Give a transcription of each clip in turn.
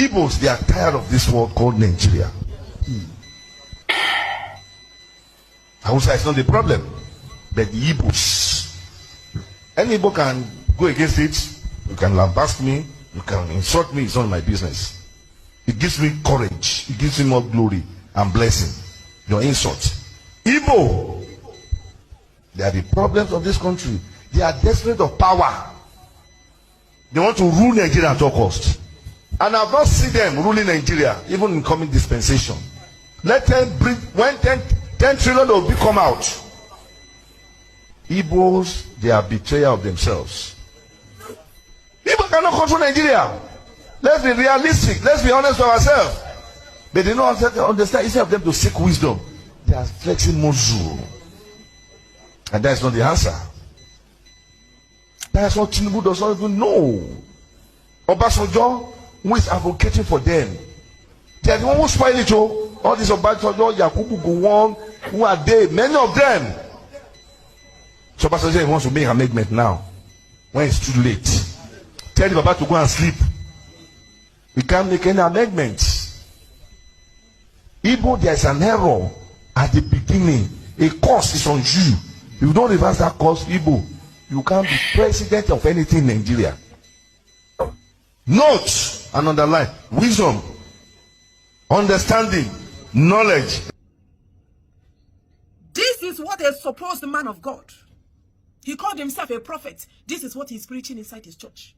Igbos, they are tired of this world called Nigeria. Hausa is not the problem, but the Igbos. Any Igbo can go against it. You can lambast me, you can insult me, it's not my business. It gives me courage, it gives me more glory and blessing. Your insult. Igbo, they are the problems of this country. They are desperate of power. They want to rule Nigeria at all cost. And I've not seen them ruling Nigeria, even in coming dispensation. Let them bring, when 10 trillion will come out. Igbos, they are betrayer of themselves. People cannot control Nigeria. Let's be realistic. Let's be honest with ourselves. But they don't understand. Instead of them to seek wisdom, they are flexing muscle. And that's not the answer. That's what Tinubu does not even know. Obasanjo, who is advocating for them, they are the one who spoil it. All these Obasanjo, Yakubu Gowon, who are they? Many of them. So Obasanjo wants to make an amendment now, when it's too late. Tell the Baba to go and sleep. We can't make any amendments. Igbo, there is an error at the beginning. A curse is on you. If you don't reverse that curse, Igbo, you can't be president of anything in Nigeria. Note and underline: wisdom, understanding, knowledge. This is what a supposed man of God. He called himself a prophet. This is what he's preaching inside his church.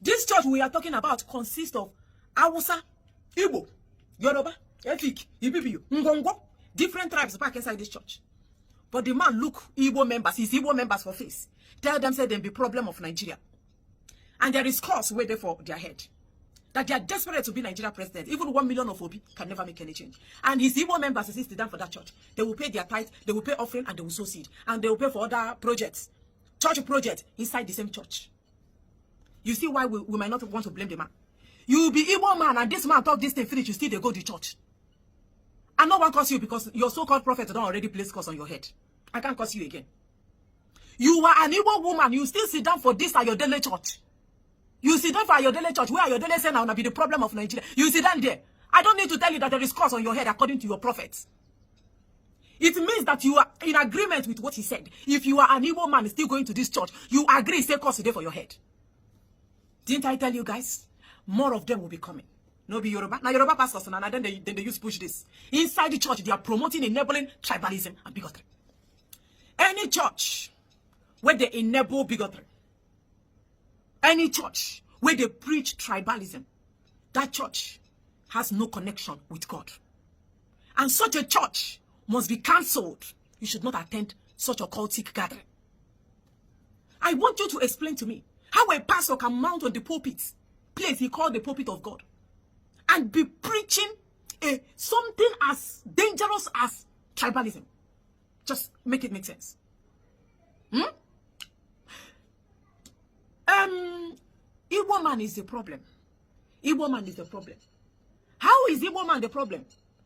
This church we are talking about consists of Hausa, Igbo, Yoruba, Efik, Ibibiyo, Ngongo, different tribes back inside this church. But the man look Igbo members, his Igbo members for face. Tell them, say, there be problem of Nigeria. And there is cause waiting for their head. That they are desperate to be Nigeria president. Even 1 million of Obi can never make any change. And his Igbo members assist them for that church. They will pay their tithe, they will pay offering, and they will sow seed. And they will pay for other projects. Church projects inside the same church. You see why we might not want to blame the man. You will be Igbo man, and this man talk this thing finish, you still they go to church. And no one curse you because your so-called prophet don't already place curse on your head. I can't curse you again. You are an Igbo woman, you still sit down for this at your daily church. You sit down for your daily church, where your daily say now be the problem of Nigeria. You sit down there. I don't need to tell you that there is curse on your head according to your prophets. It means that you are in agreement with what he said. If you are an Igbo man still going to this church, you agree, say curse today for your head. Didn't I tell you guys? More of them will be coming. No be Yoruba. Now Yoruba pastors, and then they use push this. Inside the church, they are promoting, enabling tribalism and bigotry. Any church where they enable bigotry, any church where they preach tribalism, that church has no connection with God. And such a church must be cancelled. You should not attend such a cultic gathering. I want you to explain to me how a pastor can mount on the pulpit, place he called the pulpit of God, and be preaching something as dangerous as tribalism. Just make it make sense. Igbo man is the problem. Igbo man is the problem. How is Igbo man the problem?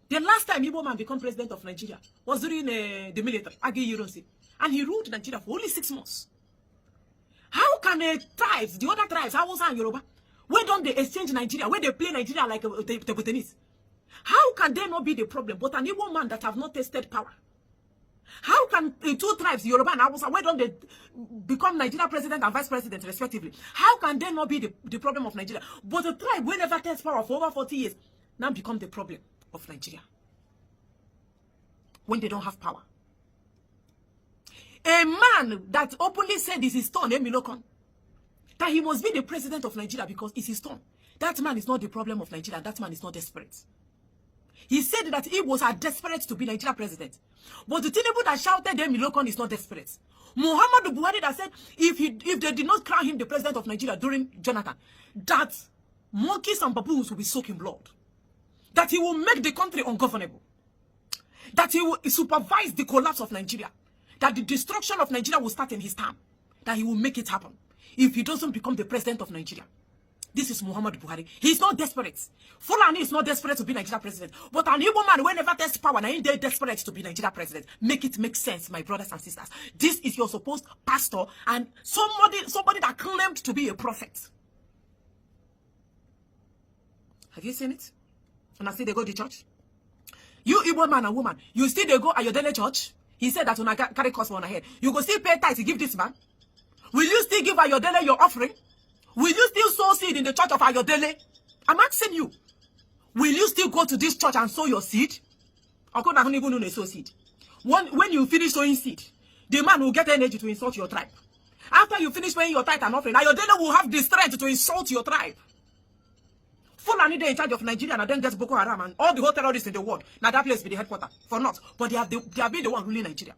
The last time Igbo man became president of Nigeria was during the military, Agi Yuronsi, and he ruled Nigeria for only 6 months. How can tribes, the other tribes, Hausa and Yoruba, where don't they exchange Nigeria, where they play Nigeria like table tennis? How can they not be the problem? But an Igbo man that have not tasted power. How can two tribes, Yoruba and Hausa, why don't they become Nigeria president and vice president respectively? How can they not be the problem of Nigeria? But the tribe, who never tastes power for over 40 years, now become the problem of Nigeria. When they don't have power. A man that openly said this is Stone, Emilokon, that he must be the president of Nigeria because it's his turn. That man is not the problem of Nigeria. That man is not desperate. He said that Igbos are desperate to be Nigeria president. But the Tinubu that shouted them Milokon is not desperate. Muhammadu Buhari that said if they did not crown him the president of Nigeria during Jonathan, that monkeys and baboons will be soaked in blood. That he will make the country ungovernable. That he will supervise the collapse of Nigeria. That the destruction of Nigeria will start in his time. That he will make it happen if he doesn't become the president of Nigeria. This is Muhammadu Buhari. He's not desperate. Fulani is not desperate to be Nigeria president. But an Igbo man, whenever there's power, now they're desperate to be Nigeria president. Make it make sense, my brothers and sisters. This is your supposed pastor and somebody that claimed to be a prophet. Have you seen it? And I still they go to church. You Igbo man and woman, you still they go at your daily church. He said that when I carry cost on ahead, you go still pay tithe to give this man. Will you still give at your daily your offering? Will you still sow seed in the church of Ayodele? I'm asking you. Will you still go to this church and sow your seed? Or sow seed. When you finish sowing seed, the man will get energy to insult your tribe. After you finish paying your tithe and offering, Ayodele will have the strength to insult your tribe. Fulani they in charge of Nigeria and then get Boko Haram and all the whole terrorists in the world. Now that place be the headquarters. For not. But they have been the one ruling Nigeria.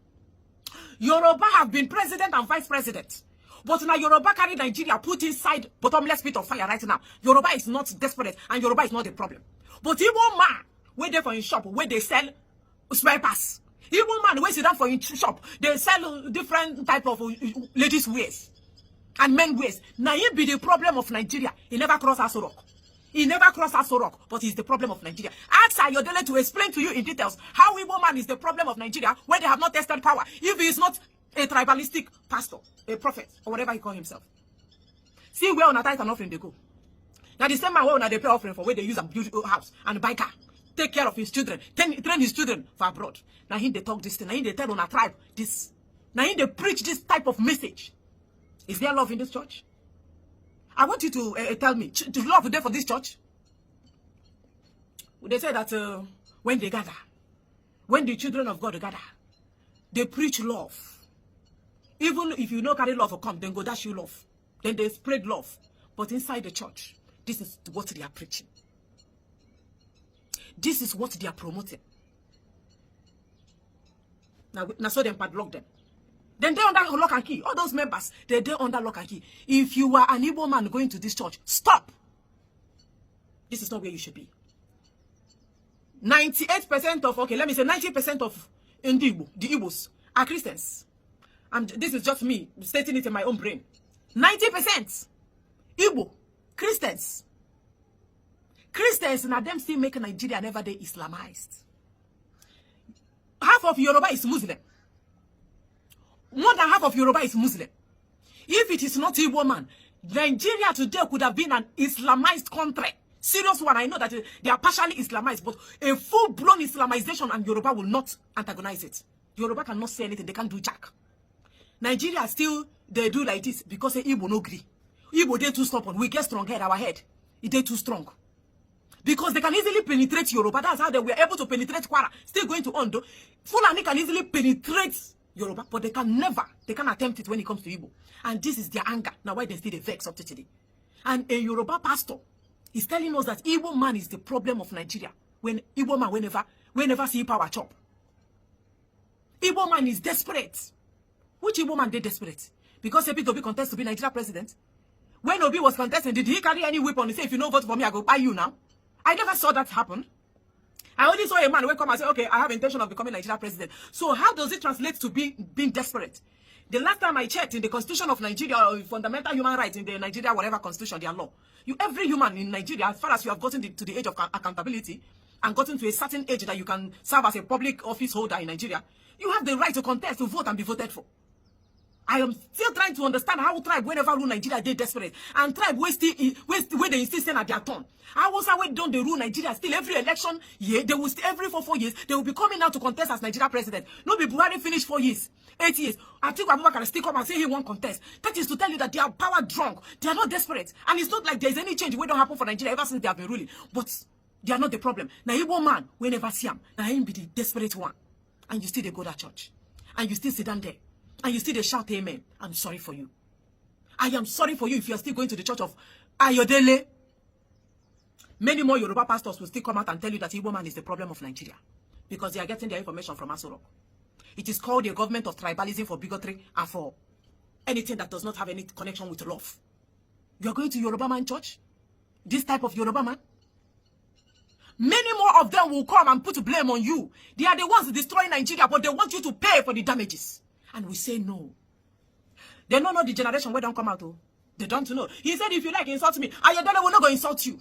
Yoruba have been president and vice president. But now Yoruba carry Nigeria put inside bottomless pit of fire right now. Yoruba is not desperate and Yoruba is not the problem. But Igbo man, where they for in shop, where they sell spare pass. Igbo man, where sit down for in shop, they sell different type of ladies' wears and men wears. Now he be the problem of Nigeria. He never cross Aso Rock. He never crossed Aso Rock, but he's the problem of Nigeria. Ask Ayodele to explain to you in details how Igbo man is the problem of Nigeria when they have not tested power. If he is not a tribalistic pastor, a prophet, or whatever he call himself. See where on a tithe and offering they go. Now the same man where on they pay offering for where they use and build a house and buy car. Take care of his children. Train his children for abroad. Now he they talk this thing. Now he they tell on a tribe this. Now he they preach this type of message. Is there love in this church? I want you to tell me, to love there for this church. They say that when they gather, when the children of God gather, they preach love. Even if you know carry love will come, then go dash you love. Then they spread love. But inside the church, this is what they are preaching. This is what they are promoting. Now so them padlock them. Then they're under lock and key. All those members, they're under lock and key. If you are an Igbo man going to this church, stop. This is not where you should be. 98% of, okay, let me say 90% of the Igbos are Christians. And this is just me stating it in my own brain. 90% Igbo, Christians. Christians, now them still make Nigeria never they Islamized. Half of Yoruba is Muslim. More than half of Yoruba is Muslim. If it is not Igbo man, Nigeria today could have been an Islamized country. Serious one. I know that they are partially Islamized, but a full-blown Islamization and Yoruba will not antagonize it. Yoruba cannot say anything. They can't do jack. Nigeria still, they do like this because Igbo no agree. Igbo, they too stubborn. We get strong head, our head. They too strong. Because they can easily penetrate Yoruba. That's how they were able to penetrate Kwara. Still going to Ondo. Fulani can easily penetrate Yoruba, but they can attempt it when it comes to Igbo. And this is their anger. Now why they still they vex up to today. And a Yoruba pastor is telling us that Igbo man is the problem of Nigeria. When Igbo man whenever see power chop. Igbo man is desperate. Which Igbo man did desperate? Because Epi Tobi contest to be Nigeria president. When Obi was contesting, did he carry any weapon? He said, if you don't vote for me, I go buy you now. I never saw that happen. I only saw a man who come and say, okay, I have intention of becoming Nigeria president. So how does it translate to being desperate? The last time I checked in the constitution of Nigeria, or fundamental human rights in the Nigeria, whatever constitution, their law, every human in Nigeria, as far as you have gotten to the age of accountability and gotten to a certain age that you can serve as a public office holder in Nigeria, you have the right to contest, to vote and be voted for. I am still trying to understand how tribe, whenever rule Nigeria, they desperate. And tribe, where they insist at their turn. How also when don't they rule Nigeria? Still every election year, they will still, every 4 years, they will be coming out to contest as Nigeria president. No be Buhari finish 4 years, 8 years. I think Abubakar can still come and say he won't contest. That is to tell you that they are power drunk. They are not desperate. And it's not like there's any change. We don't happen for Nigeria ever since they have been ruling. But they are not the problem. Now, Igbo man, we never see him. Now, him be the desperate one. And you still they go to church. And you still sit down there. And you still they shout amen. I'm sorry for you. I am sorry for you if you are still going to the church of Ayodele. Many more Yoruba pastors will still come out and tell you that Igbo man is the problem of Nigeria. Because they are getting their information from Aso Rock. It is called a government of tribalism for bigotry and for anything that does not have any connection with love. You are going to Yoruba man church? This type of Yoruba man? Many more of them will come and put blame on you. They are the ones destroying Nigeria, but they want you to pay for the damages. And we say no. They don't know the generation where don't come out. Oh. They don't know. He said, if you like, insult me. Ayodele will not go insult you.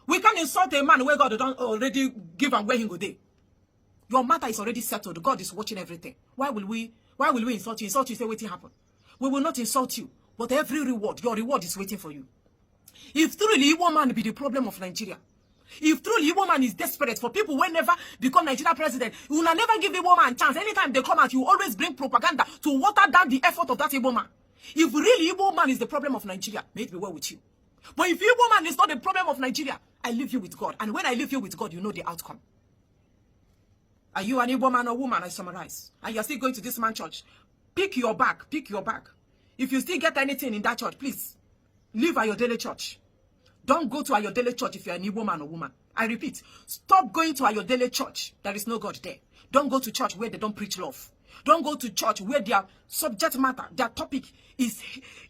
We can't insult a man where God don't already give and where he go there. Your matter is already settled. God is watching everything. Why will we insult you? Insult you, say, waiting happen. We will not insult you. But every reward, your reward is waiting for you. If truly Igbo man be the problem of Nigeria, If truly Igbo man is desperate for people who never become Nigeria president, you will never give Igbo man a chance. Anytime they come out, you always bring propaganda to water down the effort of that Igbo man. If really Igbo man is the problem of Nigeria, may it be well with you. But if Igbo man is not the problem of Nigeria, I leave you with God. And when I leave you with God, you know the outcome. Are you an Igbo man or woman? I summarize. And you're still going to this man church. Pick your bag. Pick your bag. If you still get anything in that church, please, leave Ayodele church. Don't go to Ayodele church if you're an Igbo man or woman. I repeat, stop going to Ayodele church. There is no God there. Don't go to church where they don't preach love. Don't go to church where their subject matter, their topic is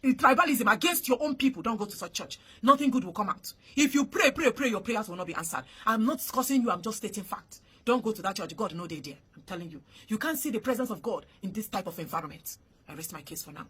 tribalism against your own people. Don't go to such church. Nothing good will come out. If you pray, your prayers will not be answered. I'm not discussing you. I'm just stating facts. Don't go to that church. God knows they're there. I'm telling you. You can't see the presence of God in this type of environment. I rest my case for now.